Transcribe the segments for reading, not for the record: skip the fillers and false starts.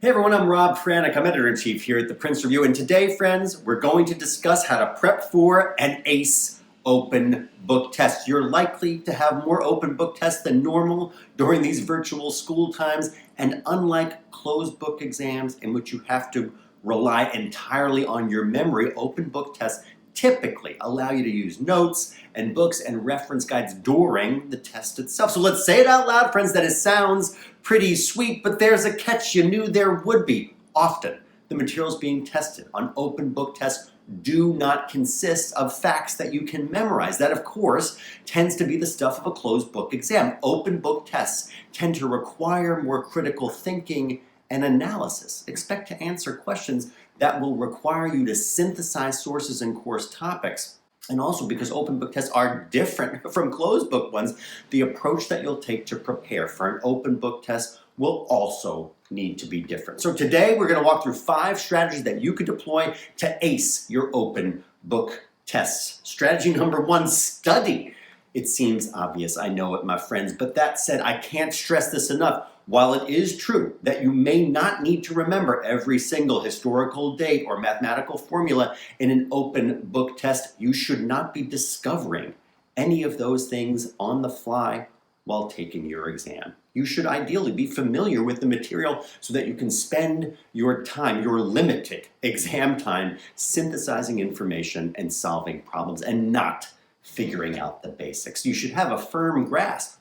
Hey everyone, I'm Rob Franick. I'm Editor-in-Chief here at the Prince Review, and today, friends, we're going to discuss how to prep for an ACE open book test. You're likely to have more open book tests than normal during these virtual school times, and unlike closed book exams in which you have to rely entirely on your memory, open book tests typically allow you to use notes and books and reference guides during the test itself. So let's say it out loud, friends, that it sounds pretty sweet, but there's a catch you knew there would be. Often, the materials being tested on open book tests do not consist of facts that you can memorize. That, of course, tends to be the stuff of a closed book exam. Open book tests tend to require more critical thinking and analysis. Expect to answer questions that will require you to synthesize sources and course topics. And also, because open book tests are different from closed book ones, the approach that you'll take to prepare for an open book test will also need to be different. So today we're going to walk through 5 strategies that you could deploy to ace your open book tests. Strategy number 1, study. It seems obvious, I know it, my friends, but that said, I can't stress this enough. While it is true that you may not need to remember every single historical date or mathematical formula in an open book test, you should not be discovering any of those things on the fly while taking your exam. You should ideally be familiar with the material so that you can spend your time, your limited exam time, synthesizing information and solving problems and not figuring out the basics. You should have a firm grasp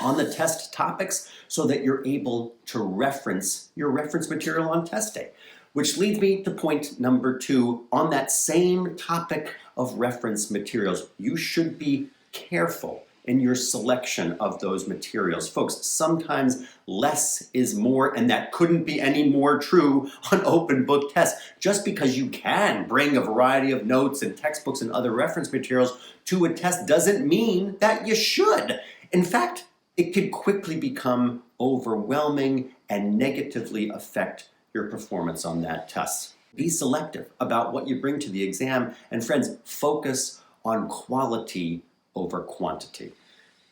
on the test topics so that you're able to reference your reference material on test day. Which leads me to point number 2. On that same topic of reference materials, you should be careful in your selection of those materials. Folks, sometimes less is more, and that couldn't be any more true on open book tests. Just because you can bring a variety of notes and textbooks and other reference materials to a test doesn't mean that you should. In fact, it could quickly become overwhelming and negatively affect your performance on that test. Be selective about what you bring to the exam, and friends, focus on quality over quantity.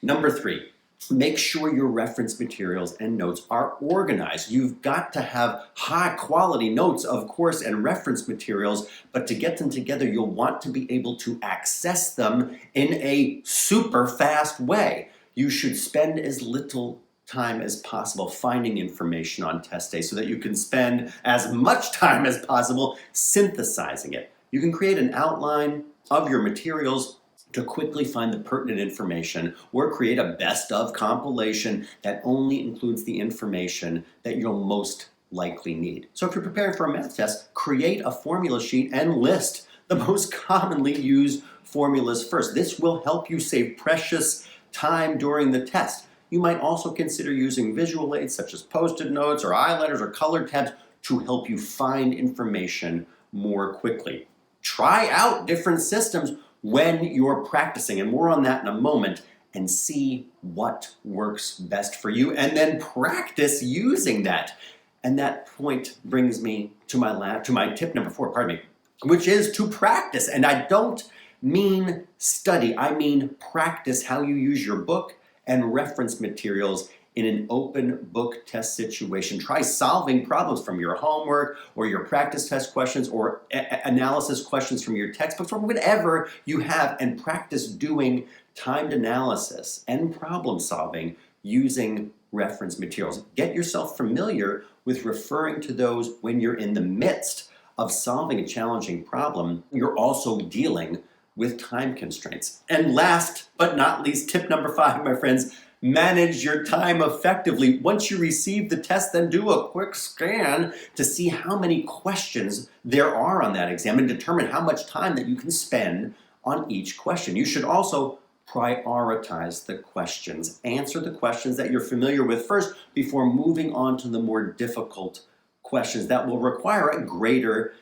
Number 3, make sure your reference materials and notes are organized. You've got to have high quality notes, of course, and reference materials, but to get them together, you'll want to be able to access them in a super fast way. You should spend as little time as possible finding information on test day so that you can spend as much time as possible synthesizing it. You can create an outline of your materials to quickly find the pertinent information, or create a best of compilation that only includes the information that you'll most likely need. So if you're preparing for a math test, create a formula sheet and list the most commonly used formulas first. This will help you save precious time during the test. You might also consider using visual aids such as post-it notes or highlighters or color tabs to help you find information more quickly. Try out different systems when you're practicing, and more on that in a moment, and see what works best for you, and then practice using that. And that point brings me to my tip number 4, which is to practice. And I don't mean study, I mean practice how you use your book and reference materials in an open book test situation. Try solving problems from your homework or your practice test questions or analysis questions from your textbooks or whatever you have, and practice doing timed analysis and problem solving using reference materials. Get yourself familiar with referring to those when you're in the midst of solving a challenging problem. You're also dealing with time constraints. And last but not least, tip number 5, my friends, manage your time effectively. Once you receive the test, then do a quick scan to see how many questions there are on that exam and determine how much time that you can spend on each question. You should also prioritize the questions. Answer the questions that you're familiar with first before moving on to the more difficult questions that will require a greater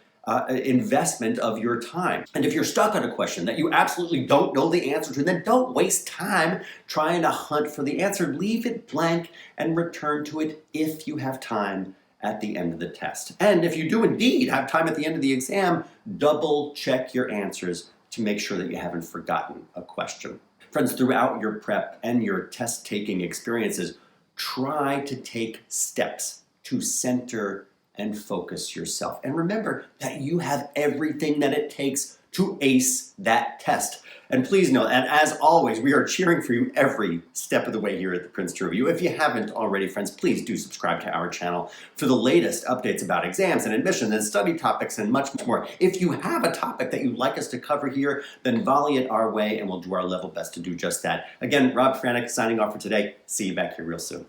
investment of your time. And if you're stuck on a question that you absolutely don't know the answer to, then don't waste time trying to hunt for the answer. Leave it blank and return to it if you have time at the end of the test. And if you do indeed have time at the end of the exam, double check your answers to make sure that you haven't forgotten a question. Friends, throughout your prep and your test-taking experiences, try to take steps to center and focus yourself. And remember that you have everything that it takes to ace that test. And please know, and as always, we are cheering for you every step of the way here at the Princeton Review. If you haven't already, friends, please do subscribe to our channel for the latest updates about exams and admissions and study topics and much more. If you have a topic that you'd like us to cover here, then volley it our way and we'll do our level best to do just that. Again, Rob Franek signing off for today. See you back here real soon.